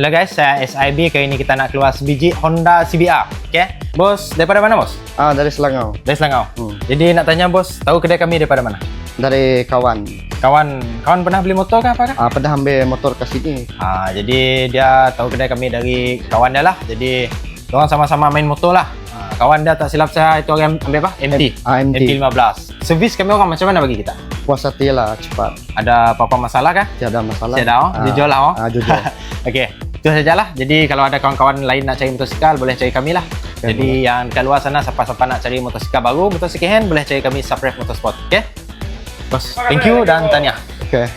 Halo guys, saya SIB. Kali ini kita nak keluar sebiji Honda CBR. Okay? Bos, daripada mana bos? Dari Selangor. Dari Selangor. Jadi nak tanya bos, tahu kedai kami daripada mana? Dari kawan. Kawan pernah beli motor kah apa kah? Pernah ambil motor ke sini. Jadi dia tahu kedai kami dari kawan dia lah. Jadi orang sama-sama main motor lah. Kawan dia tak silap saya itu orang ambil apa? MT. MT. MT-15. Servis kami orang macam mana bagi kita? Puas hati lah, cepat. Ada apa-apa masalah kah? Tiada masalah. Tiada, jujur lah. Jujur. Okey, itu sajalah. Jadi kalau ada kawan-kawan lain nak cari motosikal, boleh cari kami lah. Jadi yang dekat luar sana, siapa-siapa nak cari motosikal baru, motor second hand, boleh cari kami Supref Motorsport. Okey? Bos, thank you dan tanya. Okey.